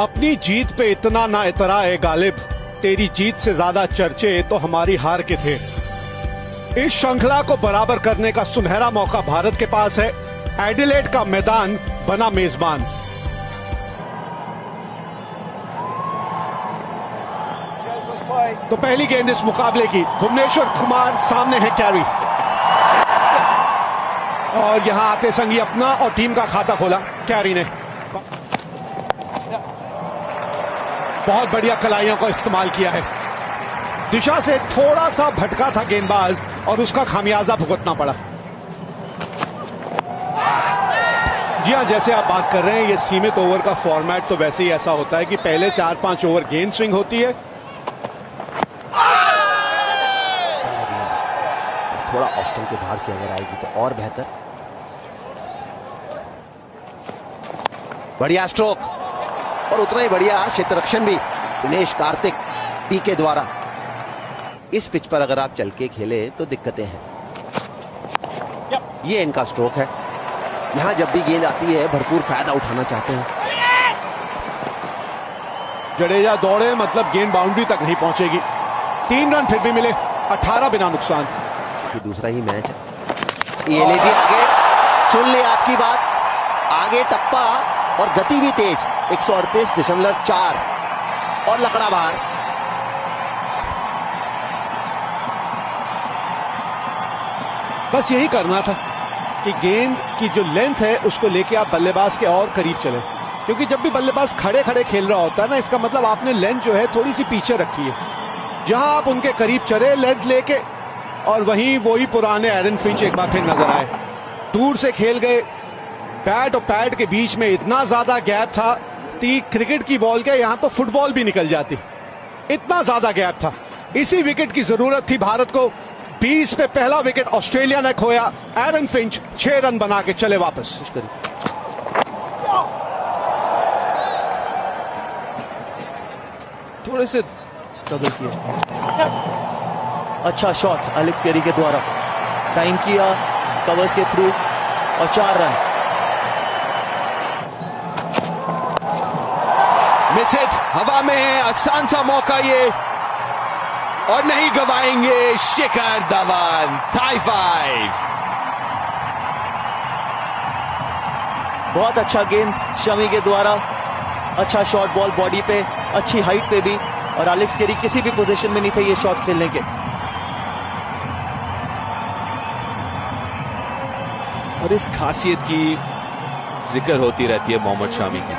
अपनी जीत पे इतना ना इतराए गालिब, तेरी जीत से ज्यादा चर्चे तो हमारी हार के थे। इस श्रृंखला को बराबर करने का सुनहरा मौका भारत के पास है। एडिलेड का मैदान बना मेजबान। तो पहली गेंद इस मुकाबले की, भुवनेश्वर कुमार सामने है कैरी, और यहां आते संगी अपना और टीम का खाता खोला कैरी ने। बहुत बढ़िया कलाइयों का इस्तेमाल किया है। दिशा से थोड़ा सा भटका था गेंदबाज और उसका खामियाजा भुगतना पड़ा। जी हां, जैसे आप बात कर रहे हैं, ये सीमित ओवर का फॉर्मेट तो वैसे ही ऐसा होता है कि पहले 4-5 ओवर गेंद स्विंग होती है। थोड़ा ऑफ स्टंप के बाहर से अगर आएगी तो और बेहतर। बढ़िया स्ट्रोक और उतना ही बढ़िया क्षेत्र रक्षण भी दिनेश कार्तिक टी के द्वारा। इस पिच पर अगर आप चल के खेले तो दिक्कतें हैं। ये इनका स्ट्रोक है। यहां जब भी गेंद आती है भरपूर फायदा उठाना चाहते हैं। जडेजा दौड़े मतलब गेंद बाउंड्री तक नहीं पहुंचेगी। 3 रन फिर भी मिले, 18 बिना नुकसान। दूसरा ही मैच है। ये लीजिए आगे, सुन ले आपकी बात, आगे टप्पा और गति भी तेज। 138.4 और लकड़ा बाहर। बस यही करना था कि गेंद की जो लेंथ है उसको लेके आप बल्लेबाज के और करीब चले, क्योंकि जब भी बल्लेबाज खड़े खड़े खेल रहा होता है ना, इसका मतलब आपने लेंथ जो है थोड़ी सी पीछे रखी है। जहां आप उनके करीब चले लेंथ लेके, और वहीं वही पुराने एरन फिंच एक बार फिर नजर आए। दूर से खेल गए, बैट और पैड के बीच में इतना ज्यादा गैप था कि क्रिकेट की बॉल के यहां तो फुटबॉल भी निकल जाती, इतना ज्यादा गैप था। इसी विकेट की जरूरत थी भारत को। 20 पे पहला विकेट ऑस्ट्रेलिया ने खोया। एरन फिंच 6 रन बना के चले वापस। थोड़े से स्ट्रगल किया। अच्छा शॉट एलेक्स कैरी के द्वारा, टाइम किया कवर्स के थ्रू और 4 रन। मिस हिट, हवा में है, आसान सा मौका ये, और नहीं गवाएंगे शिखर धवन। टाई 5। बहुत अच्छा गेंद शमी के द्वारा, अच्छा शॉट, बॉल बॉडी पे, अच्छी हाइट पे भी, और एलेक्स कैरी किसी भी पोजीशन में नहीं थे ये शॉट खेलने के। और इस खासियत की जिक्र होती रहती है मोहम्मद शामी की।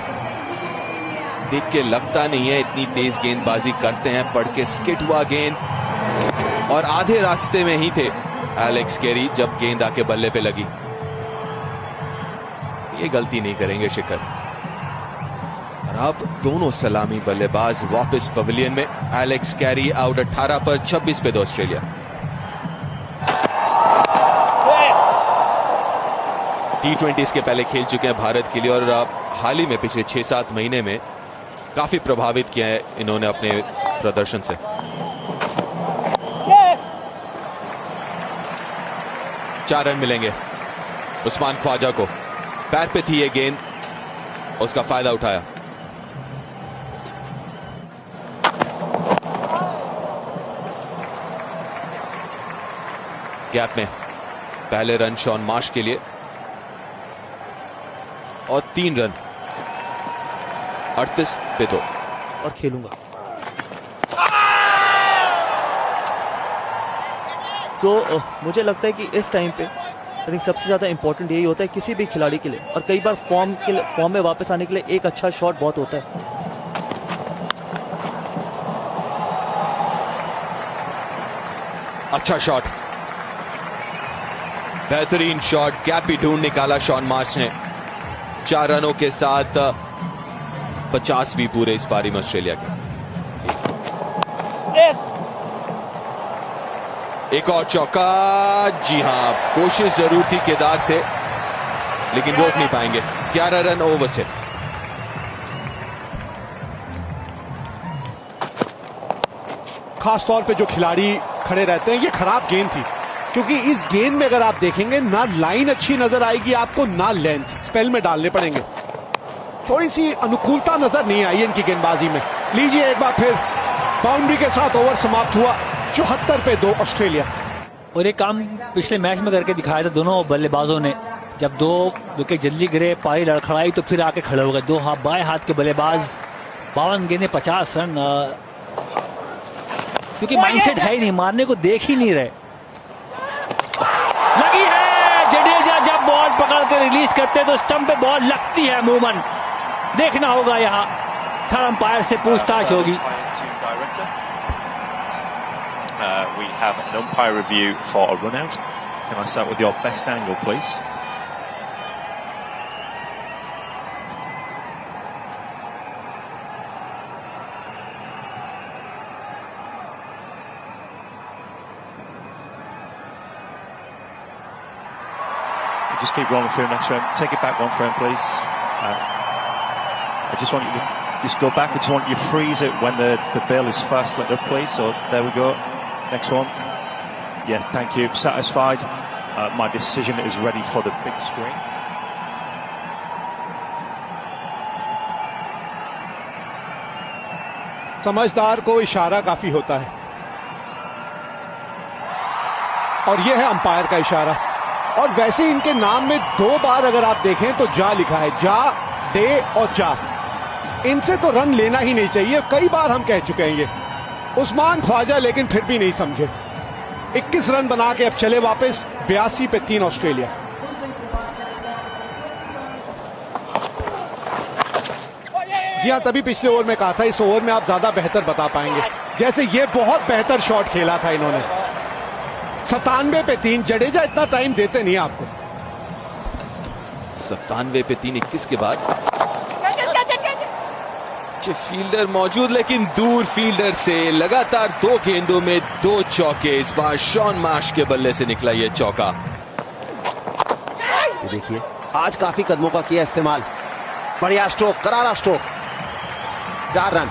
देख के लगता नहीं है इतनी तेज गेंदबाजी करते हैं, पढ़ के स्किट हुआ गेंद, और आधे रास्ते में ही थे एलेक्स कैरी जब गेंद आके बल्ले पे लगी। ये गलती नहीं करेंगे शिखर। और अब दोनों सलामी बल्लेबाज वापस पवेलियन में। एलेक्स कैरी आउट 18 पर, 26 पे 2 ऑस्ट्रेलिया। T20 के पहले खेल चुके हैं भारत के लिए, और हाल ही में पिछले 6-7 महीने में काफी प्रभावित किया है इन्होंने अपने प्रदर्शन से। yes! 4 रन मिलेंगे उस्मान ख्वाजा को। पैर पे थी ये गेंद, उसका फायदा उठाया। गैप में पहले रन शॉन मार्श के लिए, और 3 रन 38 पे 2। और खेलूंगा। मुझे लगता है कि इस टाइम पे आई थिंक सबसे ज्यादा इंपॉर्टेंट यही होता है किसी भी खिलाड़ी के लिए, और कई बार फॉर्म में वापस आने के लिए एक अच्छा शॉट बहुत होता है। अच्छा शॉट, बेहतरीन शॉट, गैप भी ढूंढ निकाला शॉन मार्श ने। 4 रनों के साथ 50 भी पूरे इस पारी में ऑस्ट्रेलिया के। एक और चौका। जी हां, कोशिश जरूर थी केदार से, लेकिन रोक नहीं पाएंगे। 11 रन ओवर से। खासतौर पे जो खिलाड़ी खड़े रहते हैं, ये खराब गेंद थी, क्योंकि इस गेंद में अगर आप देखेंगे ना लाइन अच्छी नजर आएगी आपको, ना लेंथ, स्पेल में डालने पड़ेंगे। थोड़ी सी अनुकूलता नजर नहीं आई इनकी गेंदबाजी में। लीजिए एक बार फिर बाउंड्री के साथ ओवर समाप्त हुआ, 74 पे 2 ऑस्ट्रेलिया। और ये काम पिछले मैच में करके दिखाया था दोनों बल्लेबाजों ने। जब 2 विकेट जल्दी गिरे, पारी लड़खड़ाई, तो फिर आके खड़े हो गए। 2 बाएं हाथ के बल्लेबाज, 52 गेंदें 50 रन, क्योंकि माइंडसेट है ही नहीं, मारने को देख ही नहीं रहे। लगी है, जडेजा जब बॉल पकड़ कर रिलीज करते तो स्टंप पे बॉल लगती है अमूमन। देखना होगा, यहाँ थर्ड अंपायर से पूछताछ होगी। We have an umpire review for a run out. Can I start with your best angle, please? Just keep rolling through next frame. Take it back 1 frame, please. I just want you to just go back. I just want you to freeze it when the bill is first lit up, please. So there we go. Next one. Yeah, thank you. Satisfied. My decision is ready for the big screen. समझदार को इशारा काफी होता है, और यह है umpire का इशारा। और वैसे इनके नाम में 2 बार अगर आप देखें तो जा लिखा है, जा, डे और जा। इनसे तो रन लेना ही नहीं चाहिए, कई बार हम कह चुके हैं ये। उस्मान ख्वाजा लेकिन फिर भी नहीं समझे। 21 रन बना के अब चले वापस, 82 पे 3 ऑस्ट्रेलिया। जी हाँ, तभी पिछले ओवर में कहा था इस ओवर में आप ज्यादा बेहतर बता पाएंगे। जैसे ये बहुत बेहतर शॉट खेला था इन्होंने। 97 पे 3, जडेजा इतना टाइम देते नहीं आपको। 97 पे 3, 21 के बाद फील्डर मौजूद, लेकिन दूर फील्डर से लगातार 2 गेंदों में 2 चौके। इस बार शॉन मार्श के बल्ले से निकला यह चौका। ये देखिए, आज काफी कदमों का किया इस्तेमाल। बढ़िया स्ट्रोक, करारा स्ट्रोक, 4 रन।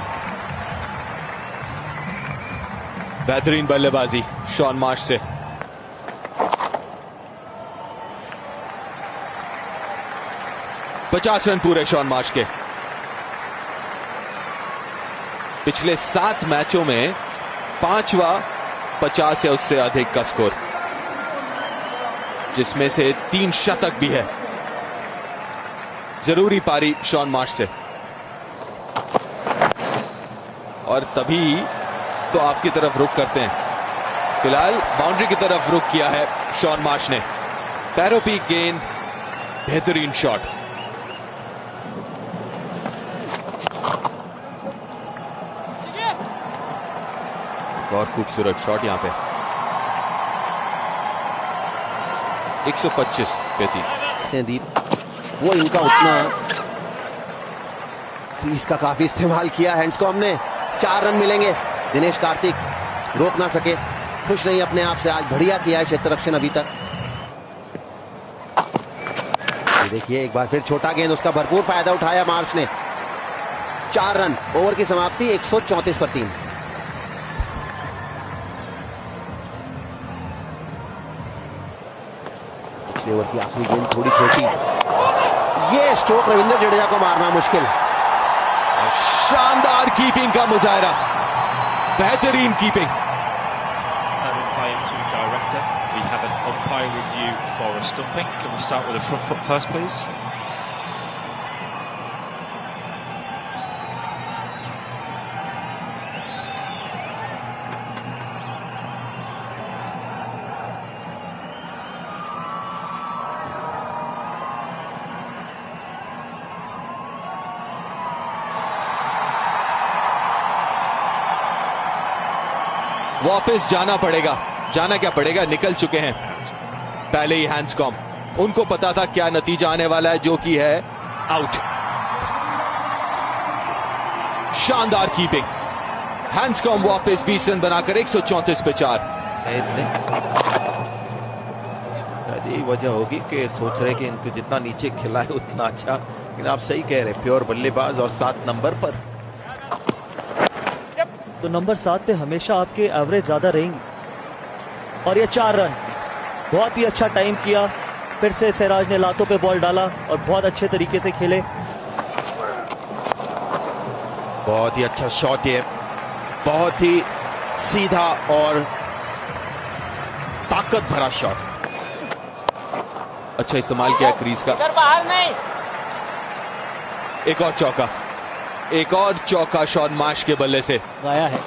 बेहतरीन बल्लेबाजी शॉन मार्श से। पचास रन पूरे शॉन मार्श के। पिछले 7 मैचों में 5वां 50 या उससे अधिक का स्कोर, जिसमें से 3 शतक भी है। जरूरी पारी शॉन मार्श से, और तभी तो आपकी तरफ रुख करते हैं। फिलहाल बाउंड्री की तरफ रुख किया है शॉन मार्श ने। पैरों की गेंद, बेहतरीन शॉट। और खूबसूरत शॉट यहां पे। 125 पे 3। दीप, वो इनका उतना क्रीज का काफी इस्तेमाल किया हैंड्स को हमने। 4 रन मिलेंगे। दिनेश कार्तिक रोक ना सके, खुश नहीं अपने आप से। आज बढ़िया किया है क्षेत्र रक्षण अभी तक। ये देखिए, एक बार फिर छोटा गेंद, उसका भरपूर फायदा उठाया मार्श ने। 4 रन, ओवर की समाप्ति 134 पर 3। पिछले ओवर की आखिरी गेंद थोड़ी छोटी। ये स्ट्रोक रविंद्र जडेजा को मारना मुश्किल। शानदार कीपिंग का मुजाहरा, बेहतरीन keeping. Third umpire to director. We have an umpire review for a stumping. Can we start with the front foot first, please? वापस जाना पड़ेगा। जाना क्या पड़ेगा, निकल चुके हैं पहले ही हैंड्सकॉम। उनको पता था क्या नतीजा आने वाला है, जो कि है आउट। शानदार कीपिंग। हैंड्सकॉम वापस 20 रन बनाकर 134 पे 4। यही वजह होगी कि सोच रहे कि इनको जितना नीचे खिला है उतना अच्छा। लेकिन आप सही कह रहे, प्योर बल्लेबाज और 7 नंबर पर। तो नंबर 7 पे हमेशा आपके एवरेज ज्यादा रहेंगी। और ये 4 रन, बहुत ही अच्छा टाइम किया। फिर से सिराज ने लातों पे बॉल डाला और बहुत अच्छे तरीके से खेले। बहुत ही अच्छा शॉट है, बहुत ही सीधा और ताकत भरा शॉट। अच्छा इस्तेमाल किया क्रीज का। बाहर नहीं। एक और चौका, एक और चौका शॉन मार्श के बल्ले से गाया है।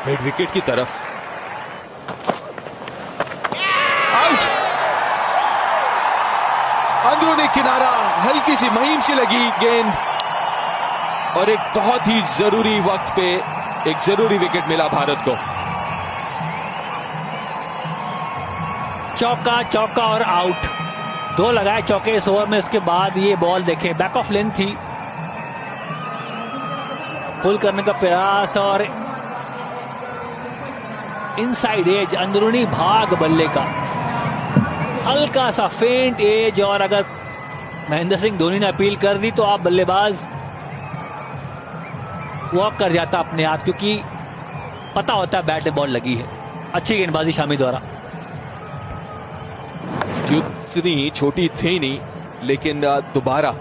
मिड विकेट की तरफ, आउट। अंदरूनी किनारा, हल्की सी महीम सी लगी गेंद और एक बहुत ही जरूरी वक्त पे एक जरूरी विकेट मिला भारत को। चौका, चौका और आउट, 2 लगाए चौके इस ओवर में। उसके बाद ये बॉल देखें, बैक ऑफ लेंथ थी, पुल करने का प्रयास और इनसाइड एज, अंदरूनी भाग बल्ले का, हल्का सा फेंट एज। और अगर महेंद्र सिंह धोनी ने अपील कर दी तो आप बल्लेबाज वॉक कर जाता अपने आप, क्योंकि पता होता है बैट में बॉल लगी है। अच्छी गेंदबाजी शामी द्वारा, जितनी छोटी थी नहीं, लेकिन दोबारा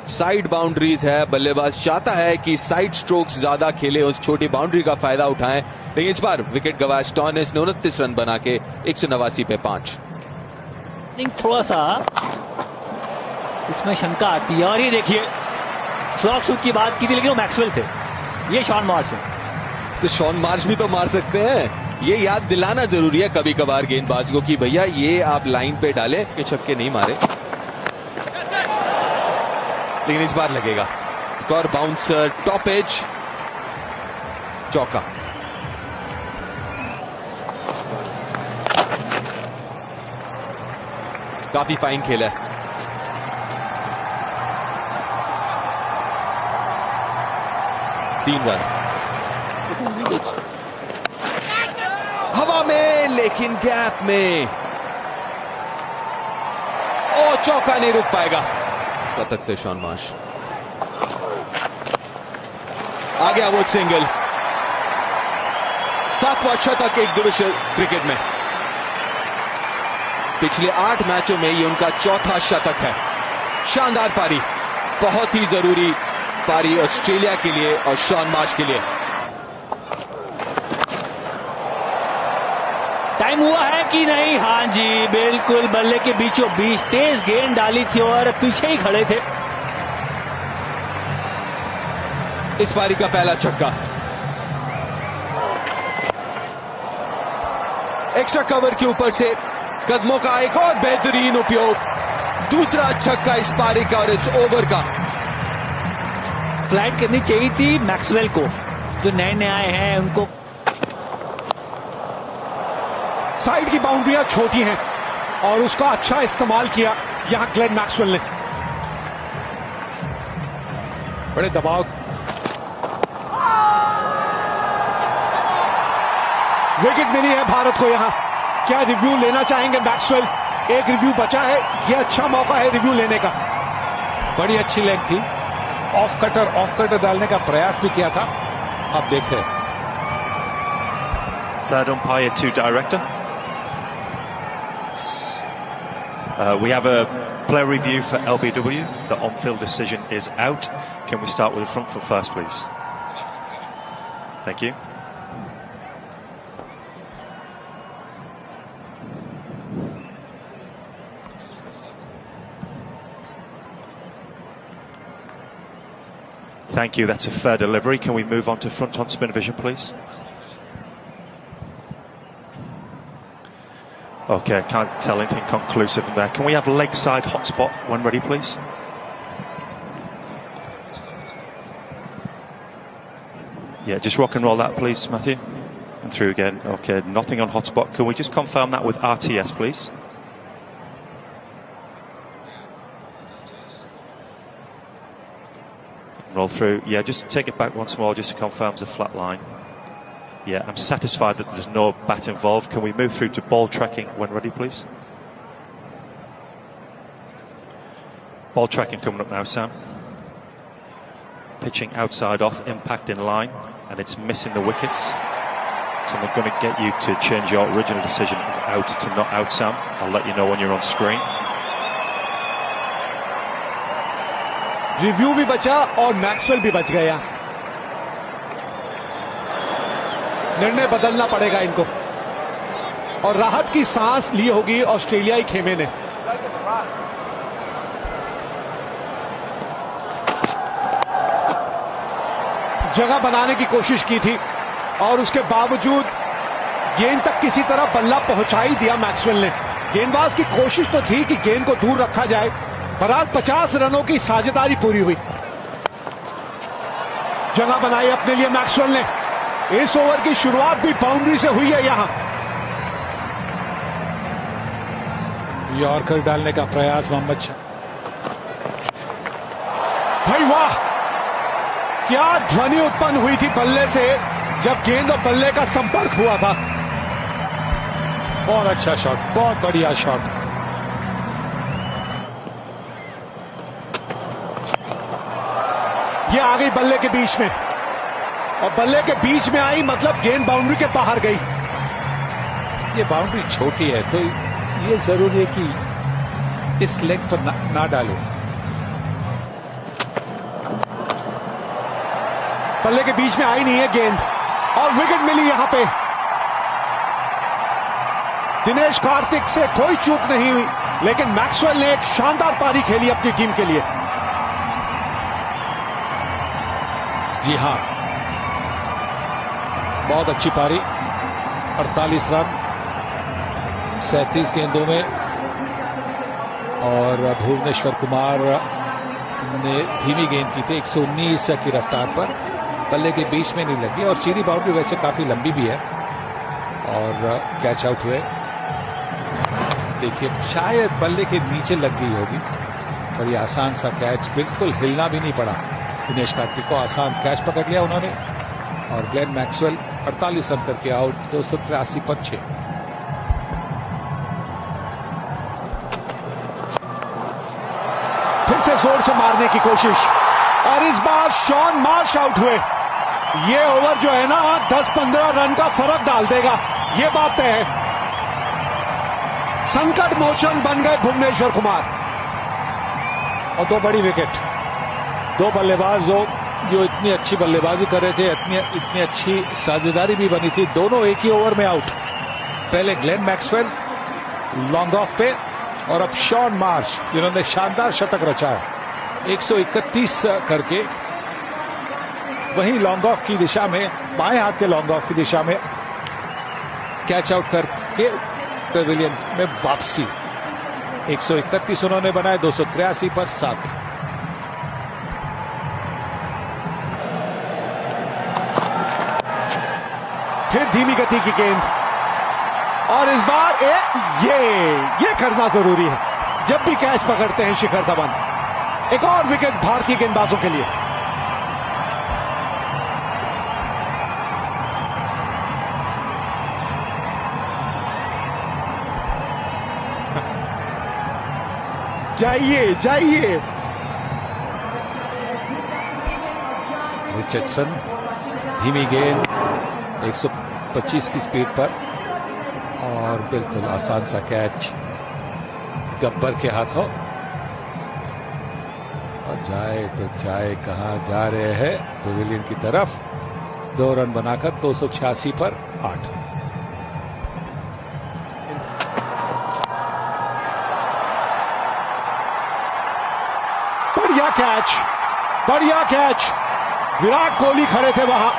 साइड बाउंड्रीज है। बल्लेबाज चाहता है कि साइड स्ट्रोक्स ज्यादा खेले, उस छोटी बाउंड्री का फायदा उठाएं, लेकिन इस बार विकेट गवाया स्टॉइनिस ने 29 रन बना के 189 पे 5। थोड़ा सा इसमें शंका आती है। और ये देखिए, स्लॉग शूट की बात की थी लेकिन वो मैक्सवेल थे, ये शॉन मार्श है। तो शॉन मार्श भी तो मार सकते हैं। ये याद दिलाना जरूरी है कभी कभार गेंदबाज को कि भैया ये आप लाइन पे डाले, के छक्के नहीं मारे। लेकिन इस बार लगेगा। एक और बाउंसर, टॉप एज, चौका। काफी फाइन खेला है। तीन रन हवा में, लेकिन गैप में, और चौका नहीं रुक पाएगा। शतक से शॉन मार्श आ गया, वो सिंगल, 7वां शतक एक दिवसीय क्रिकेट में। पिछले 8 मैचों में ये उनका 4था शतक है। शानदार पारी, बहुत ही जरूरी पारी ऑस्ट्रेलिया के लिए और शॉन मार्श के लिए। टाइम हुआ है कि नहीं? हाँ जी, बिल्कुल, बल्ले के बीचों बीच तेज गेंद डाली थी और पीछे ही खड़े थे। इस पारी का पहला छक्का, एक्स्ट्रा कवर के ऊपर से कदमों का एक और बेहतरीन उपयोग, दूसरा छक्का इस पारी का और इस ओवर का। फ्लाइट करनी चाहिए थी मैक्सवेल को, जो नए नए आए हैं उनको। साइड की बाउंड्रियां छोटी हैं और उसका अच्छा इस्तेमाल किया यहां ग्लेन मैक्सवेल ने। बड़े दबाव, विकेट मिली है भारत को यहां। क्या रिव्यू लेना चाहेंगे मैक्सवेल? एक रिव्यू बचा है, यह अच्छा मौका है रिव्यू लेने का। बड़ी अच्छी लेग थी, ऑफ कटर डालने का प्रयास भी किया था। अब देखते हैं। Third umpire to director. We have a player review for LBW. The on-field decision is out. Can we start with the front foot first, please? Thank you. Thank you, that's a fair delivery. Can we move on to front on spin vision, please? Okay, I can't tell anything conclusive from there. Can we have leg side hotspot when ready, please? Yeah, just rock and roll that, please, Matthew. And through again. Okay, nothing on hotspot. Can we just confirm that with RTS, please? Roll through. Yeah, just take it back once more just to confirm the flat line. Yeah, I'm satisfied that there's no bat involved. Can we move through to ball tracking when ready, please? Ball tracking coming up now, Sam. Pitching outside off, impact in line, and it's missing the wickets. So I'm going to get you to change your original decision of out to not out, Sam. I'll let you know when you're on screen. Review भी बचा और Maxwell भी बच गया। निर्णय बदलना पड़ेगा इनको और राहत की सांस ली होगी ऑस्ट्रेलियाई खेमे ने। जगह बनाने की कोशिश की थी और उसके बावजूद गेंद तक किसी तरह बल्ला पहुंचा ही दिया मैक्सवेल ने। गेंदबाज की कोशिश तो थी कि गेंद को दूर रखा जाए। बहरहाल 50 रनों की साझेदारी पूरी हुई। जगह बनाई अपने लिए मैक्सवेल ने। इस ओवर की शुरुआत भी बाउंड्री से हुई है यहां। यॉर्कर डालने का प्रयास मोहम्मद शाह। भाई वाह, क्या ध्वनि उत्पन्न हुई थी बल्ले से जब गेंद और बल्ले का संपर्क हुआ था। बहुत अच्छा शॉट, बहुत बढ़िया शॉट। ये आ गई बल्ले के बीच में और बल्ले के बीच में आई मतलब गेंद बाउंड्री के बाहर गई। ये बाउंड्री छोटी है तो ये जरूरी है कि इस लेग पर ना डाले। बल्ले के बीच में आई नहीं है गेंद और विकेट मिली यहां पे। दिनेश कार्तिक से कोई चूक नहीं हुई लेकिन मैक्सवेल ने एक शानदार पारी खेली अपनी टीम के लिए। जी हां, बहुत अच्छी पारी। 48 रन 37 गेंदों में और भुवनेश्वर कुमार ने धीमी गेंद की थी 119 की रफ्तार पर। बल्ले के बीच में नहीं लगी और सीधी बाउंड्री वैसे काफी लंबी भी है और कैच आउट हुए। देखिए शायद बल्ले के नीचे लग गई होगी पर यह आसान सा कैच, बिल्कुल हिलना भी नहीं पड़ा। दिनेश कार्तिक को आसान कैच पकड़ लिया उन्होंने और ग्लेन मैक्सवेल 48 रन करके आउट। 283 पर 6। फिर से जोर से मारने की कोशिश और इस बार शॉन मार्श आउट हुए। ये ओवर जो है ना 10-15 रन का फर्क डाल देगा, ये बात तय है। संकट मोचन बन गए भुवनेश्वर कुमार और 2 बड़ी विकेट। 2 बल्लेबाज जो इतनी अच्छी बल्लेबाजी कर रहे थे, इतनी अच्छी साझेदारी भी बनी थी, दोनों एक ही ओवर में आउट। पहले ग्लेन मैक्सवेल लॉन्ग ऑफ पे और अब शॉन मार्श जिन्होंने शानदार शतक रचा है 131 करके। वहीं लॉन्ग ऑफ की दिशा में, बाएं हाथ के लॉन्ग ऑफ की दिशा में कैच आउट करके पेविलियन में वापसी। 131 उन्होंने बनाए 283 पर 7। फिर धीमी गति की गेंद और इस बार ये करना जरूरी है जब भी कैच पकड़ते हैं शिखर धवन। एक और विकेट भारतीय गेंदबाजों के लिए। जाइए जाइए। रिचर्डसन धीमी गेंद 125 की स्पीड पर और बिल्कुल आसान सा कैच गब्बर के हाथों। और जाए तो जाए कहां, जा रहे हैं पेविलियन की तरफ। 2 रन बनाकर 286 पर 8। बढ़िया कैच, बढ़िया कैच। विराट कोहली खड़े थे वहां।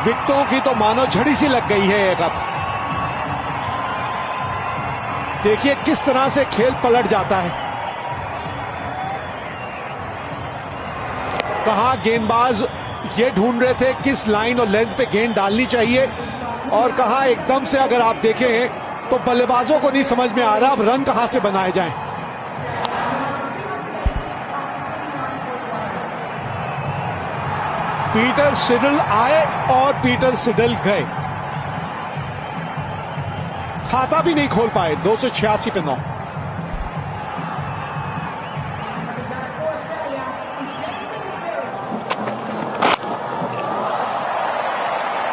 विकेटों की तो मानो झड़ी सी लग गई है एक। अब देखिए किस तरह से खेल पलट जाता है। कहां गेंदबाज ये ढूंढ रहे थे किस लाइन और लेंथ पे गेंद डालनी चाहिए और कहां एकदम से अगर आप देखें तो बल्लेबाजों को नहीं समझ में आ रहा अब रन कहां से बनाए जाएं। पीटर सिडल आए और पीटर सिडल गए। खाता भी नहीं खोल पाए। 286 पे 9।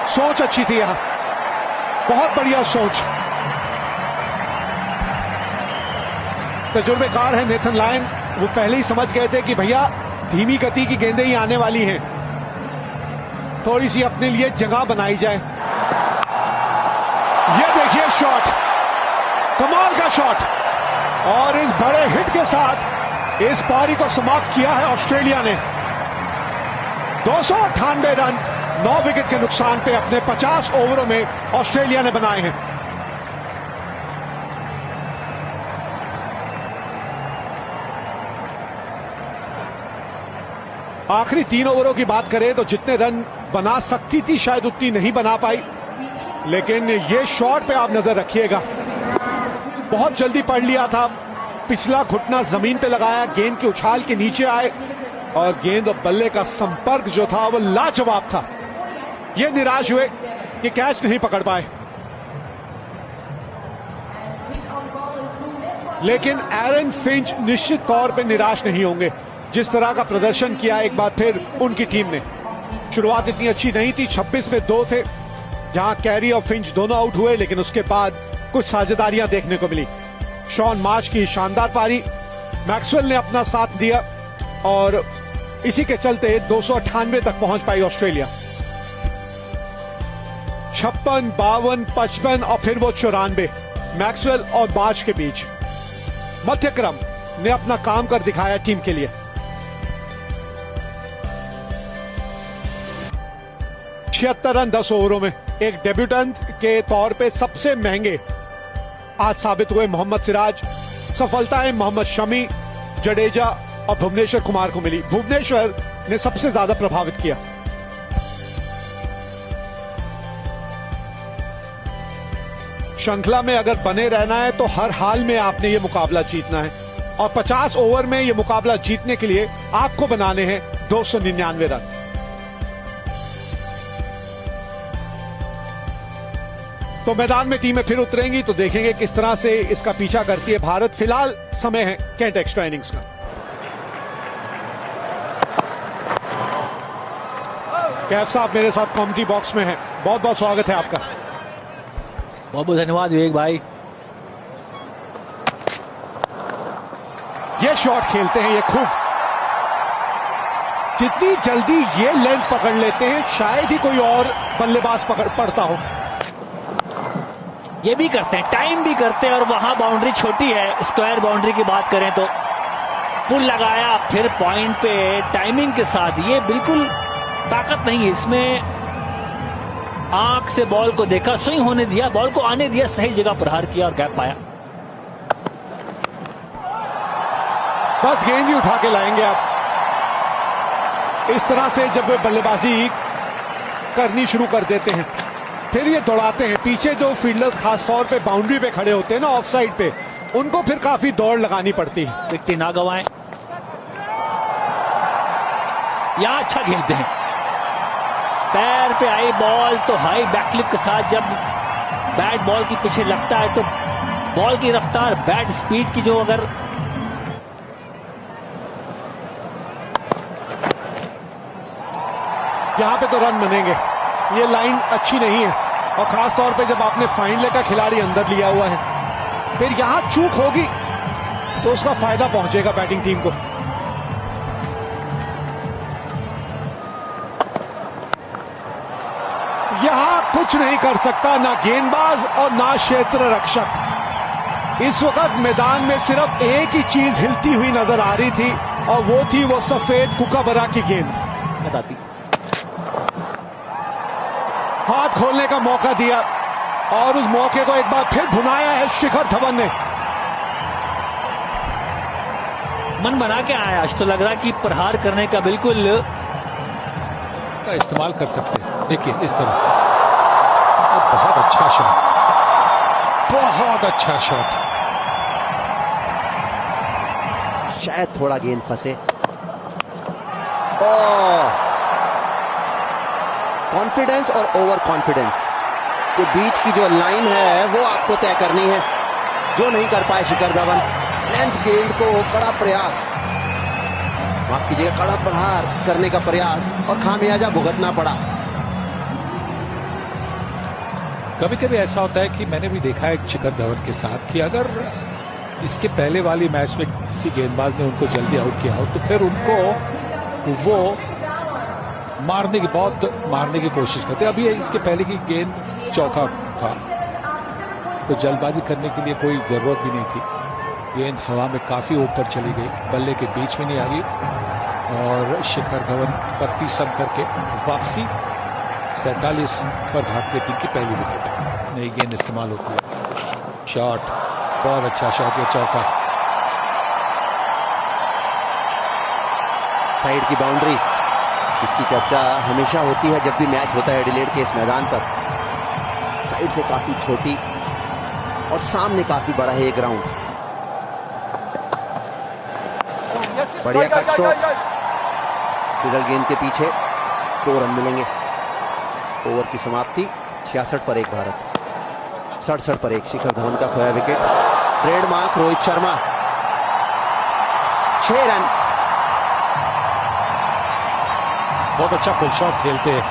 सोच अच्छी थी यहां, बहुत बढ़िया सोच। तजुर्बेकार है नेथन लायन, वो पहले ही समझ गए थे कि भैया धीमी गति की गेंदें ही आने वाली हैं, थोड़ी सी अपने लिए जगह बनाई जाए। ये देखिए शॉट, कमाल का शॉट, और इस बड़े हिट के साथ इस पारी को समाप्त किया है ऑस्ट्रेलिया ने। 298 रन 9 विकेट के नुकसान पे अपने 50 ओवरों में ऑस्ट्रेलिया ने बनाए हैं। आखिरी 3 ओवरों की बात करें तो जितने रन बना सकती थी शायद उतनी नहीं बना पाई, लेकिन ये शॉट पे आप नजर रखिएगा, बहुत जल्दी पढ़ लिया था, पिछला घुटना जमीन पे लगाया, गेंद के उछाल के नीचे आए और गेंद और बल्ले का संपर्क जो था वो लाजवाब था। ये निराश हुए, ये कैच नहीं पकड़ पाए, लेकिन एरन फिंच निश्चित तौर पे निराश नहीं होंगे। जिस तरह का प्रदर्शन किया एक बार फिर उनकी टीम ने, शुरुआत इतनी अच्छी नहीं थी, 26 में 2 थे, जहां कैरी और फिंच दोनों आउट हुए, लेकिन उसके बाद कुछ साझेदारियां देखने को मिली। शॉन मार्श की शानदार पारी, मैक्सवेल ने अपना साथ दिया और इसी के चलते 298 तक पहुंच पाई ऑस्ट्रेलिया। 56, 52, 55 और फिर वो 94 मैक्सवेल और मार्श के बीच। मध्यक्रम ने अपना काम कर दिखाया टीम के लिए। 76 रन 10 ओवरों में एक डेब्यूटेंट के तौर पे सबसे महंगे आज साबित हुए मोहम्मद सिराज। सफलताएं मोहम्मद शमी, जडेजा और भुवनेश्वर कुमार को मिली। भुवनेश्वर ने सबसे ज्यादा प्रभावित किया। श्रृंखला में अगर बने रहना है तो हर हाल में आपने ये मुकाबला जीतना है, और 50 ओवर में ये मुकाबला जीतने के लिए आपको बनाने हैं 299 रन। तो मैदान में टीमें फिर उतरेंगी तो देखेंगे किस तरह से इसका पीछा करती है भारत। फिलहाल समय है कैंट एक्स्ट्रा इनिंग्स का। कैफ साहब मेरे साथ कमेंट्री बॉक्स में हैं, बहुत बहुत स्वागत है आपका। बहुत बहुत धन्यवाद विवेक भाई। ये शॉट खेलते हैं ये खूब, जितनी जल्दी ये लेंथ पकड़ लेते हैं शायद ही कोई और बल्लेबाज पड़ता हो। ये भी करते हैं, टाइम भी करते हैं, और वहां बाउंड्री छोटी है, स्क्वायर बाउंड्री की बात करें तो पुल लगाया फिर पॉइंट पे टाइमिंग के साथ। ये बिल्कुल ताकत नहीं है इसमें, आंख से बॉल को देखा, स्विंग होने दिया, बॉल को आने दिया, सही जगह प्रहार किया और गैप पाया। बस गेंद ही उठा के लाएंगे आप। इस तरह से जब वे बल्लेबाजी करनी शुरू कर देते हैं फिर ये दौड़ाते हैं। पीछे जो फील्डर्स खासतौर पे बाउंड्री पे खड़े होते हैं ना ऑफ साइड पे, उनको फिर काफी दौड़ लगानी पड़ती है। विकेट ना गवाएं, यहां अच्छा खेलते हैं। पैर पे आई बॉल तो हाई बैकलिप के साथ जब बैट बॉल के पीछे लगता है तो बॉल की रफ्तार, बैट स्पीड की जो अगर यहां पे तो रन बनेंगे। ये लाइन अच्छी नहीं है, और खास तौर पे जब आपने फाइनल का खिलाड़ी अंदर लिया हुआ है, फिर यहां चूक होगी तो उसका फायदा पहुंचेगा बैटिंग टीम को। यहां कुछ नहीं कर सकता ना गेंदबाज और ना क्षेत्र रक्षक। इस वक्त मैदान में सिर्फ एक ही चीज हिलती हुई नजर आ रही थी, और वो थी वो सफेद कुकाबरा की गेंद। बताती हाथ खोलने का मौका दिया और उस मौके को एक बार फिर भुनाया है शिखर धवन ने। मन बना के आया, आज तो लग रहा कि प्रहार करने का बिल्कुल का इस्तेमाल कर सकते हैं। देखिए इस तरह, बहुत अच्छा शॉट, बहुत अच्छा शॉट। शायद थोड़ा गेंद फंसे। कॉन्फिडेंस और ओवर कॉन्फिडेंस के बीच की जो लाइन है वो आपको तय करनी है, जो नहीं कर पाए शिखर धवन। लेंथ गेंद को कड़ा प्रयास, माफ कीजिएगा, कड़ा प्रहार करने का प्रयास और खामियाजा भुगतना पड़ा। कभी कभी ऐसा होता है कि मैंने भी देखा है शिखर धवन के साथ कि अगर इसके पहले वाली मैच में किसी गेंदबाज ने उनको जल्दी आउट किया हो तो फिर उनको वो बहुत मारने की कोशिश करते। अभी इसके पहले की गेंद चौका था तो जल्दबाजी करने के लिए कोई जरूरत भी नहीं थी। गेंद हवा में काफी ऊपर चली गई, बल्ले के बीच में नहीं आ गई और शिखर धवन 32 रन करके वापसी 47 पर भारतीय टीम की पहली विकेट। नई गेंद इस्तेमाल होती है। शॉट, बहुत अच्छा शॉट, ये चौका। साइड की बाउंड्री, इसकी चर्चा हमेशा होती है जब भी मैच होता है एडिलेड के इस मैदान पर। साइड से काफी छोटी और सामने काफी बड़ा है ये ग्राउंड। बढ़िया कट स्ट्रोक, फिडल गेंद के पीछे 2 रन मिलेंगे। ओवर की समाप्ति 66 पर 1 भारत, 67 पर 1। शिखर धवन का खोया wicket. Trademark Rohit Sharma 6 run. बहुत अच्छा पुल शॉट खेलते हैं।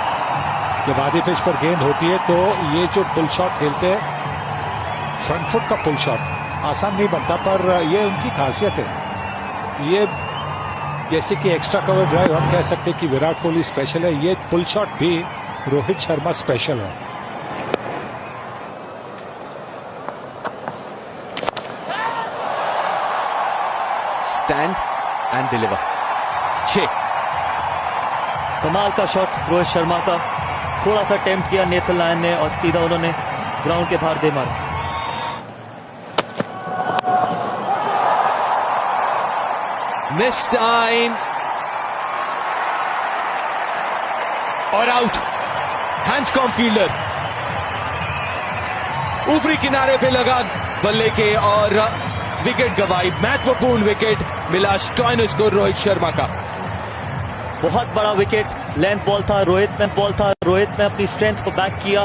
जब आधी पिच पर गेंद होती है तो ये जो पुल शॉट खेलते हैं, फ्रंट फुट का पुल शॉट आसान नहीं बनता, पर ये उनकी खासियत है। ये जैसे कि एक्स्ट्रा कवर ड्राइव हम कह सकते हैं कि विराट कोहली स्पेशल है, ये पुल शॉट भी रोहित शर्मा स्पेशल है। Stand and deliver. 6। कमाल का शॉट रोहित शर्मा का। थोड़ा सा अटेम्प्ट किया नेथन लायन ने और सीधा उन्होंने ग्राउंड के बाहर दे मारा। मिस टाइम और आउट। हैंड्सकॉम फील्डर ऊपरी किनारे पे लगा बल्ले के और विकेट गवाई। महत्वपूर्ण विकेट मिला स्टॉइनिस को रोहित शर्मा का। बहुत बड़ा विकेट, लेंथ बॉल था, रोहित ने अपनी स्ट्रेंथ को बैक किया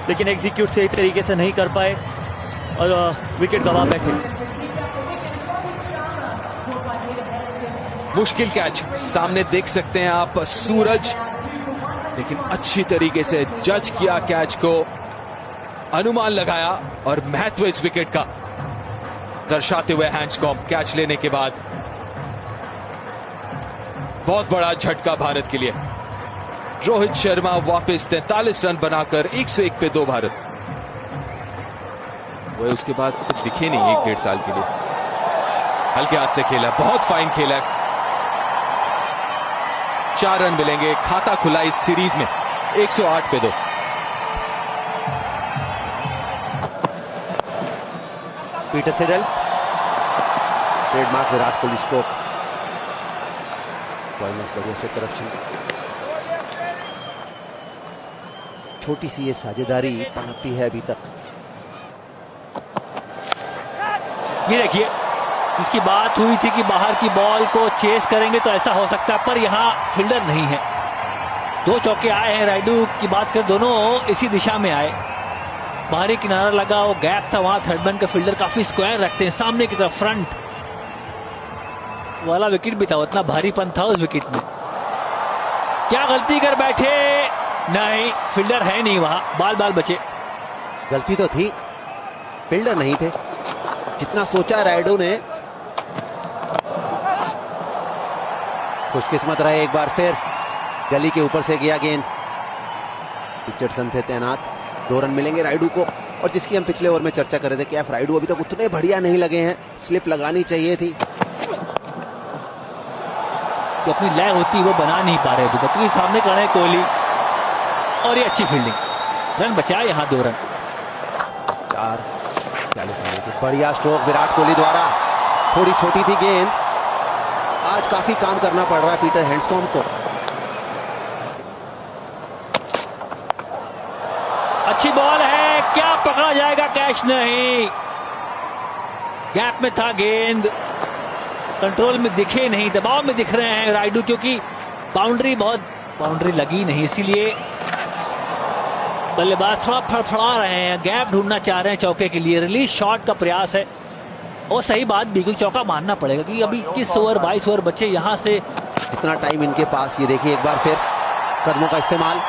लेकिन एग्जीक्यूट सही तरीके से नहीं कर पाए और विकेट गवा बैठे। मुश्किल कैच, सामने देख सकते हैं आप सूरज, लेकिन अच्छी तरीके से जज किया कैच को, अनुमान लगाया और महत्व इस विकेट का दर्शाते हुए हैंड्सकॉम कैच लेने के बाद बहुत बड़ा झटका भारत के लिए। रोहित शर्मा वापस 43 रन बनाकर 101 पे 2 भारत। वह उसके बाद कुछ दिखे नहीं 1-1.5 साल के लिए। हल्के हाथ से खेला, बहुत फाइन खेला। 4 रन मिलेंगे, खाता खुला इस सीरीज में 108 पे 2। Peter Seidel, trademark Virat Kohli stroke. बढ़िया से तरफ छोटी सी ये साझेदारी पनपी है अभी तक। ये देखिए, इसकी बात हुई थी कि बाहर की बॉल को चेस करेंगे तो ऐसा हो सकता है, पर यहां फील्डर नहीं है। 2 चौके आए हैं। राइडू की बात करें, दोनों इसी दिशा में आए। बाहरी किनारा लगा, वो गैप था, वहां थर्ड मैन का फील्डर काफी स्क्वायर रखते हैं सामने की तरफ। फ्रंट वाला विकेट भी था, उतना भारीपन था उस विकेट में। क्या गलती कर बैठे? नहीं, फील्डर है नहीं वहां, बाल बचे। गलती तो थी, फील्डर नहीं थे। जितना सोचा राइडू ने, खुशकिस्मत रहे एक बार फिर। गली के ऊपर से गया गेंद, रिचर्डसन थे तैनात। 2 रन मिलेंगे राइडू को। और जिसकी हम पिछले ओवर में चर्चा कर रहे थे, कैफ राइडू अभी तक उतने बढ़िया नहीं लगे हैं, स्लिप लगानी चाहिए थी। तो अपनी लय होती वो बना नहीं पा रहे अभी तक, क्योंकि सामने खड़े हैं कोहली और ये अच्छी फील्डिंग। रन बचा यहां 2 रन। 4-40 रन की बढ़िया स्ट्रोक विराट कोहली द्वारा। थोड़ी छोटी थी गेंद, आज काफी काम करना पड़ रहा है पीटर हैंड्सकॉम को। अच्छी बॉल है, क्या पकड़ा जाएगा? कैच नहीं, गैप में था गेंद, कंट्रोल में दिखे नहीं, दबाव में दिख रहे हैं राइडू, क्योंकि बाउंड्री लगी नहीं, इसीलिए बल्लेबाज थोड़ा फड़फड़ा रहे हैं, गैप ढूंढना चाह रहे हैं चौके के लिए। रिलीज शॉट का प्रयास है और सही बात भी, क्योंकि चौका मारना पड़ेगा, क्योंकि अभी 21 ओवर 22 ओवर बचे यहां से। इतना टाइम इनके पास, ये देखिए एक बार फिर कदमों का इस्तेमाल।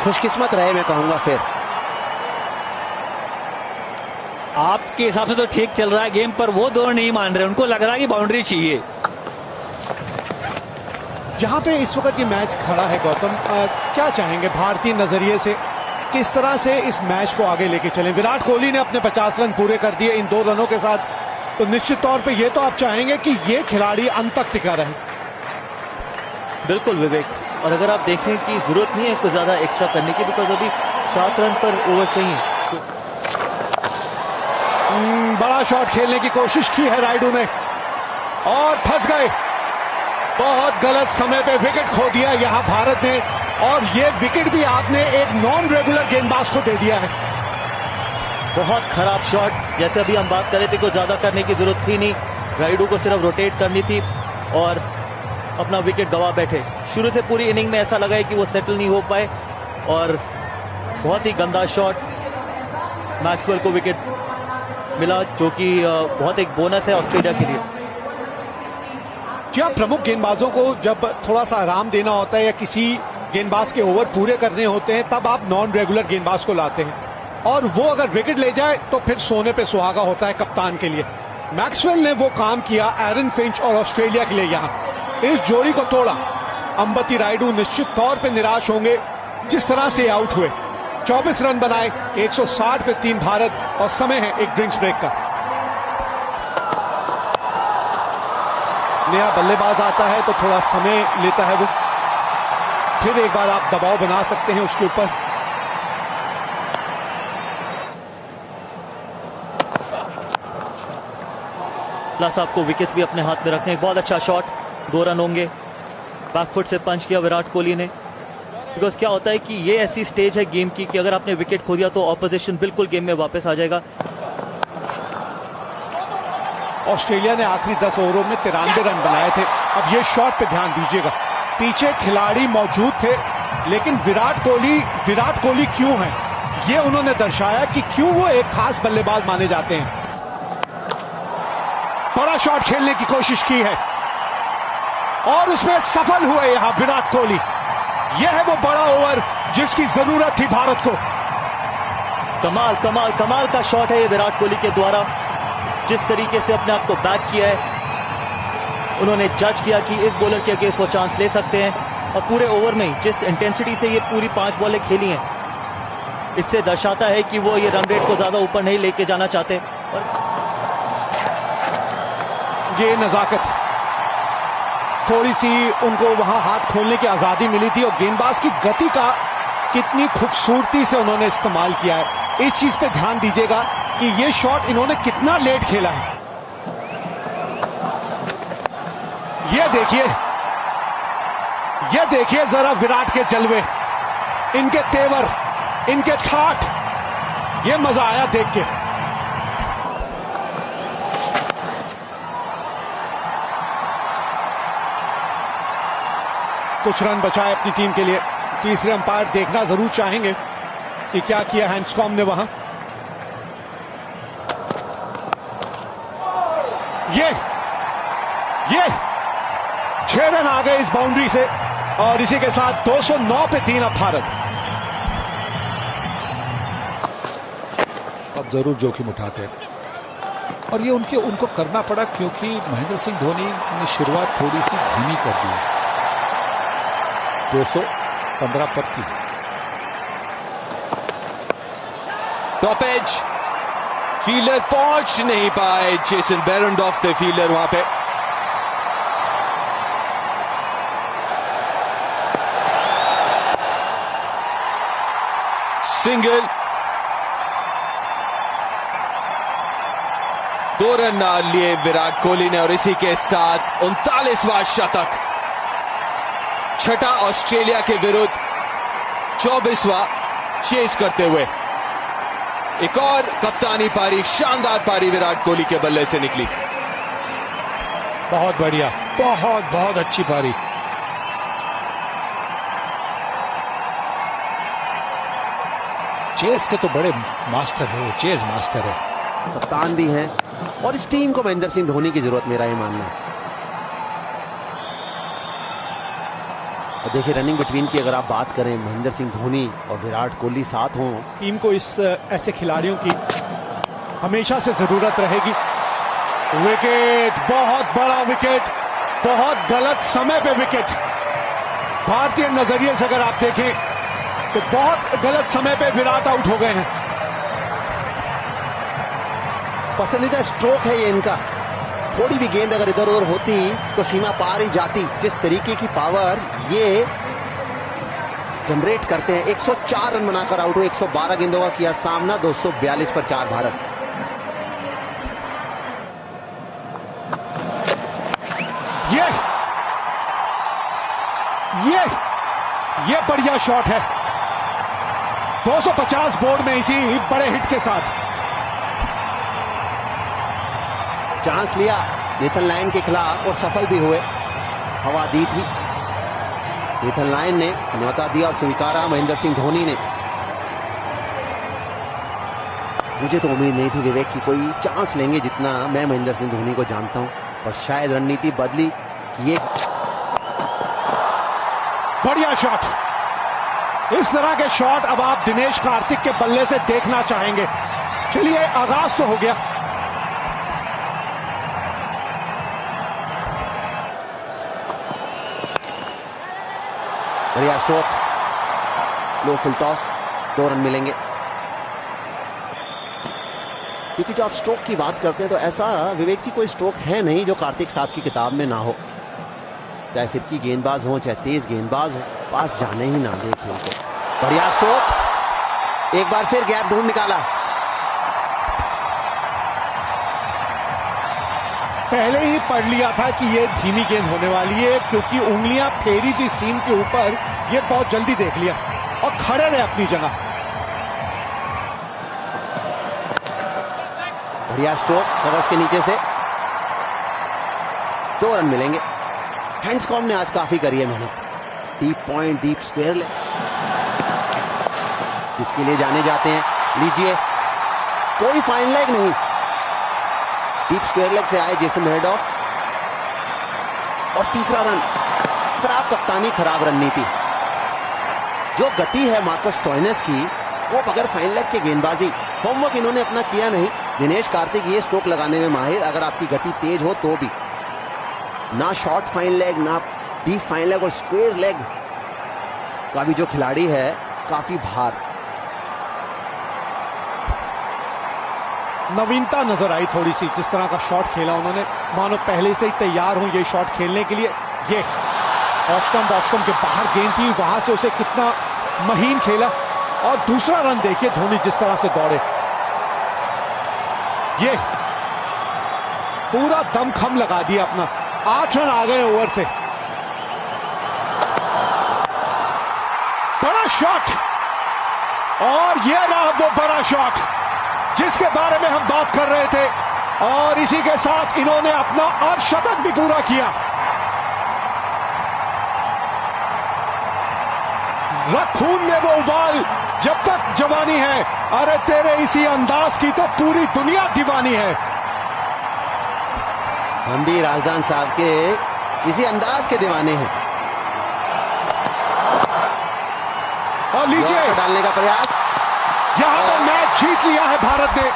खुशकिस्मत रहे मैं कहूंगा फिर। आपके हिसाब से तो ठीक चल रहा है गेम, पर वो दोनों नहीं मान रहे, उनको लग रहा है कि बाउंड्री चाहिए। जहां पे इस वक्त ये मैच खड़ा है गौतम, क्या चाहेंगे भारतीय नजरिए से, किस तरह से इस मैच को आगे लेके चलें? विराट कोहली ने अपने 50 रन पूरे कर दिए इन 2 रनों के साथ, तो निश्चित तौर पे ये तो आप चाहेंगे कि ये खिलाड़ी अंत तक टिका रहे। बिल्कुल विवेक, और अगर आप देखें कि जरूरत नहीं है कुछ ज्यादा एक्स्ट्रा करने की, बिकॉज अभी 7 रन पर ओवर चाहिए। बड़ा शॉट खेलने की कोशिश की है रायडू ने और फंस गए। बहुत गलत समय पे विकेट खो दिया यहां भारत ने, और ये विकेट भी आपने एक नॉन रेगुलर गेंदबाज को दे दिया है। बहुत खराब शॉट, जैसे अभी हम बात कर रहे थे, कुछ ज्यादा करने की जरूरत थी नहीं, रायडू को सिर्फ रोटेट करनी थी और अपना विकेट गवा बैठे। शुरू से पूरी इनिंग में ऐसा लगा है कि वो सेटल नहीं हो पाए, और बहुत ही गंदा शॉट। मैक्सवेल को विकेट मिला, जो कि बहुत एक बोनस है ऑस्ट्रेलिया के लिए। जी हाँ, प्रमुख गेंदबाजों को जब थोड़ा सा आराम देना होता है या किसी गेंदबाज के ओवर पूरे करने होते हैं, तब आप नॉन रेगुलर गेंदबाज को लाते हैं, और वो अगर विकेट ले जाए तो फिर सोने पे सुहागा होता है कप्तान के लिए। मैक्सवेल ने वो काम किया एरन फिंच और ऑस्ट्रेलिया के लिए, यहाँ इस जोड़ी को तोड़ा। अंबती रायडू निश्चित तौर पे निराश होंगे जिस तरह से आउट हुए। 24 रन बनाए, 160 पे 3 भारत, और समय है एक ड्रिंक्स ब्रेक का। नया बल्लेबाज आता है तो थोड़ा समय लेता है वो, फिर एक बार आप दबाव बना सकते हैं उसके ऊपर। प्लस आपको विकेट्स भी अपने हाथ में रखने। बहुत अच्छा शॉट, 2 रन होंगे। बैकफुट से पंच किया विराट कोहली ने, बिकॉज क्या होता है कि ये ऐसी स्टेज है गेम की कि अगर आपने विकेट खो दिया तो ऑपोजिशन बिल्कुल गेम में वापस आ जाएगा। ऑस्ट्रेलिया ने आखिरी 10 ओवरों में 93 रन बनाए थे। अब ये शॉट पे ध्यान दीजिएगा, पीछे खिलाड़ी मौजूद थे, लेकिन विराट कोहली क्यों हैं, ये उन्होंने दर्शाया कि क्यों वो एक खास बल्लेबाज माने जाते हैं। बड़ा शॉट खेलने की कोशिश की है और उसमें सफल हुए यहां विराट कोहली। यह है वो बड़ा ओवर जिसकी जरूरत थी भारत को। कमाल कमाल कमाल का शॉट है ये विराट कोहली के द्वारा, जिस तरीके से अपने आप को बैक किया है। उन्होंने जज किया कि इस बॉलर के अगेंस्ट वो चांस ले सकते हैं, और पूरे ओवर में जिस इंटेंसिटी से ये पूरी 5 बॉलें खेली हैं, इससे दर्शाता है कि वो ये रन रेट को ज्यादा ऊपर नहीं लेके जाना चाहते। और ये नजाकत, थोड़ी सी उनको वहां हाथ खोलने की आजादी मिली थी, और गेंदबाज की गति का कितनी खूबसूरती से उन्होंने इस्तेमाल किया है। इस चीज पे ध्यान दीजिएगा कि ये शॉट इन्होंने कितना लेट खेला है। ये देखिए जरा विराट के जलवे, इनके तेवर, इनके ठाठ, ये मजा आया देख के। कुछ रन बचाए अपनी टीम के लिए। तीसरे अंपायर देखना जरूर चाहेंगे कि क्या किया हैंड्सकॉम्ब ने वहां। ये 6 रन आ गए इस बाउंड्री से, और इसी के साथ 209 पे 3 अब भारत। अब जरूर जोखिम उठाते हैं, और ये उनको करना पड़ा क्योंकि महेंद्र सिंह धोनी ने शुरुआत थोड़ी सी धीमी कर दी। 215 पर 3। टॉप एज, फील्डर पहुंच नहीं पाए। जेसन बेरेंडॉर्फ थे फील्डर वहां पे। सिंगल, 2 रन लिए विराट कोहली ने, और इसी के साथ 39वां शतक, छठा ऑस्ट्रेलिया के विरुद्ध, 24वां चेस करते हुए। एक और कप्तानी पारी, शानदार पारी विराट कोहली के बल्ले से निकली। बहुत बढ़िया, बहुत अच्छी पारी। चेस के तो बड़े मास्टर है, वो चेस मास्टर है, कप्तान भी हैं, और इस टीम को महेंद्र सिंह धोनी की जरूरत, मेरा ये मानना है। और देखिए रनिंग बिटवीन की अगर आप बात करें, महेंद्र सिंह धोनी और विराट कोहली साथ हों, टीम को इस ऐसे खिलाड़ियों की हमेशा से जरूरत रहेगी। विकेट, बहुत बड़ा विकेट, बहुत गलत समय पे विकेट। भारतीय नजरिए से अगर आप देखें तो बहुत गलत समय पे विराट आउट हो गए हैं। पसंदीदा स्ट्रोक है ये इनका। थोड़ी भी गेंद अगर इधर उधर होती तो सीमा पार ही जाती। जिस तरीके की पावर ये जनरेट करते हैं। 104 रन बनाकर आउट हुए। 112 गेंदों का किया सामना, 242 पर 4 भारत। ये बढ़िया शॉट है। 250 बोर्ड में इसी बड़े हिट के साथ। चांस लिया नेथन लायन के खिलाफ और सफल भी हुए। हवा दी थी नेथन लायन ने, न्योता दिया और स्वीकारा महेंद्र सिंह धोनी ने। मुझे तो उम्मीद नहीं थी विवेक की कोई चांस लेंगे, जितना मैं महेंद्र सिंह धोनी को जानता हूं, पर शायद रणनीति बदली कि ये बढ़िया शॉट। इस तरह के शॉट अब आप दिनेश कार्तिक के बल्ले से देखना चाहेंगे। चलिए, आगाज तो हो गया। बढ़िया स्ट्रोक, लो फुल टॉस, 2 रन मिलेंगे। क्योंकि जो आप स्ट्रोक की बात करते हैं तो ऐसा विवेक जी कोई स्ट्रोक है नहीं जो कार्तिक साहब की किताब में ना हो। चाहे फिरकी गेंदबाज हो, चाहे तेज गेंदबाज हो, पास जाने ही ना दे खेल को। बढ़िया स्ट्रोक, एक बार फिर गैप ढूंढ निकाला। पहले ही पढ़ लिया था कि ये धीमी गेंद होने वाली है, क्योंकि उंगलियां फेरी थी सीम के ऊपर। ये बहुत जल्दी देख लिया और खड़े रहे अपनी जगह। बढ़िया स्ट्रोक, कवर्स के नीचे से 2 रन मिलेंगे। हैंड्सकॉम्ब ने आज काफी करी है मेहनत। डीप पॉइंट, डीप स्क्वायर ले, जिसके लिए जाने जाते हैं। लीजिए, कोई फाइन लेग नहीं। डीप स्क्वायर लेग से आए जेसन मेहरडॉफ और तीसरा रन। खराब कप्तानी, खराब रणनीति। जो गति है मार्कस स्टोइनिस की, वो बगैर फाइन लेग के गेंदबाजी। होमवर्क इन्होंने अपना किया नहीं। दिनेश कार्तिक ये स्ट्रोक लगाने में माहिर, अगर आपकी गति तेज हो तो भी। ना शॉर्ट फाइन लेग, ना डीप फाइन लेग, और स्क्वायर लेग का भी जो खिलाड़ी है काफी भार। नवीनता नजर आई थोड़ी सी, जिस तरह का शॉट खेला उन्होंने, मानो पहले से ही तैयार हो ये शॉट खेलने के लिए। ये ऑफ स्टंप के बाहर गेंद थी, वहां से उसे कितना महीन खेला। और दूसरा रन देखिए धोनी जिस तरह से दौड़े। ये पूरा दमखम लगा दिया अपना। 8 रन आ गए ओवर से। बड़ा शॉट, और ये रहा वो बड़ा शॉट जिसके बारे में हम बात कर रहे थे। और इसी के साथ इन्होंने अपना अर्धशतक भी पूरा किया। रख खून में वो उबाल जब तक जवानी है। अरे तेरे इसी अंदाज की तो पूरी दुनिया दीवानी है। हम भी राजदान साहब के इसी अंदाज के दीवाने हैं। और लीजिए, डालने का प्रयास। यहां पर मैच जीत लिया है भारत ने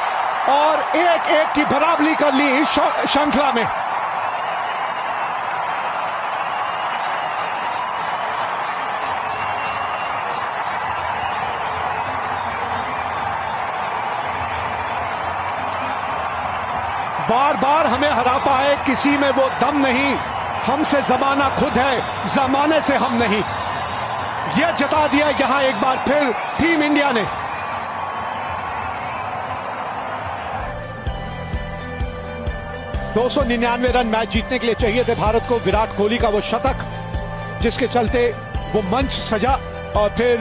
और 1-1 की बराबरी कर ली श्रृंखला में। बार बार हमें हरा पाए, किसी में वो दम नहीं। हमसे जमाना खुद है, जमाने से हम नहीं। यह जता दिया यहां एक बार फिर टीम इंडिया ने। $299 रन मैच जीतने के लिए चाहिए थे भारत को। विराट कोहली का वो शतक जिसके चलते वो मंच सजा, और फिर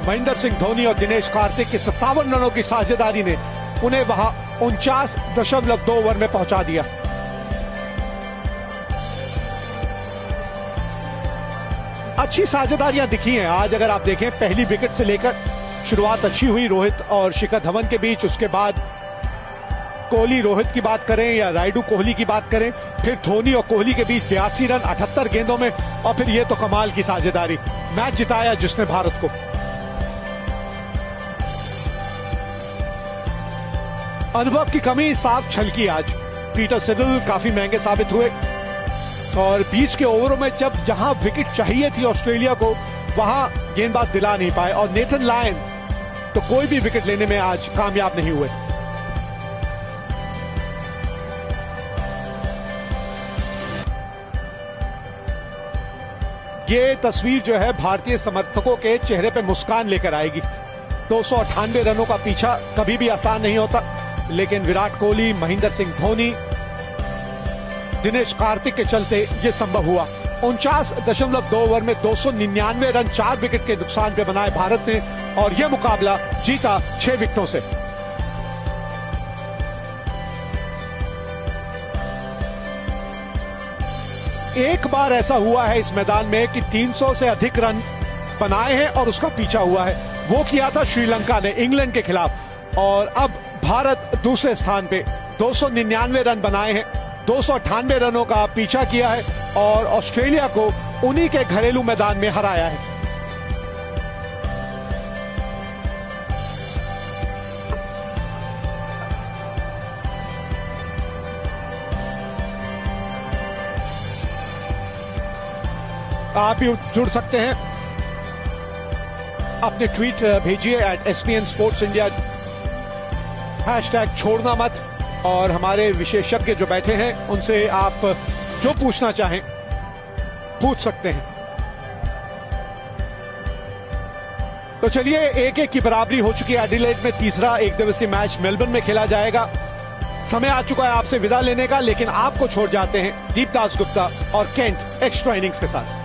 महेंद्र सिंह धोनी और दिनेश कार्तिक की 57 रनों की साझेदारी ने उन्हें वहां 49.2 ओवर में पहुंचा दिया। अच्छी साझेदारियां दिखी हैं आज। अगर आप देखें, पहली विकेट से लेकर शुरुआत अच्छी हुई रोहित और शिखर धवन के बीच। उसके बाद कोहली रोहित की बात करें या रायडू कोहली की बात करें, फिर धोनी और कोहली के बीच 82 रन 78 गेंदों में, और फिर ये तो कमाल की साझेदारी। मैच जिताया जिसने भारत को। अनुभव की कमी साफ छलकी आज। पीटर सिडल काफी महंगे साबित हुए और बीच के ओवरों में जहां विकेट चाहिए थी ऑस्ट्रेलिया को, वहां गेंदबाज दिला नहीं पाए और नेथन लायन तो कोई भी विकेट लेने में आज कामयाब नहीं हुए। ये तस्वीर जो है भारतीय समर्थकों के चेहरे पे मुस्कान लेकर आएगी। 298 रनों का पीछा कभी भी आसान नहीं होता, लेकिन विराट कोहली, महेंद्र सिंह धोनी, दिनेश कार्तिक के चलते ये संभव हुआ। 49.2 ओवर में 299 रन 4 विकेट के नुकसान पे बनाए भारत ने और यह मुकाबला जीता 6 विकेटों से। एक बार ऐसा हुआ है इस मैदान में कि 300 से अधिक रन बनाए हैं और उसका पीछा हुआ है। वो किया था श्रीलंका ने इंग्लैंड के खिलाफ और अब भारत दूसरे स्थान पे 299 रन बनाए हैं, 298 रनों का पीछा किया है और ऑस्ट्रेलिया को उन्हीं के घरेलू मैदान में हराया है। आप भी जुड़ सकते हैं, अपने ट्वीट भेजिए @SPN Sports India, हैशटैग छोड़ना मत, और हमारे विशेषज्ञ जो बैठे हैं उनसे आप जो पूछना चाहें पूछ सकते हैं। तो चलिए, 1-1 की बराबरी हो चुकी है। एडिलेड में तीसरा एक दिवसीय मैच मेलबर्न में खेला जाएगा। समय आ चुका है आपसे विदा लेने का, लेकिन आपको छोड़ जाते हैं दीप दास गुप्ता और केंट एक्स्ट्रा इनिंग्स के साथ।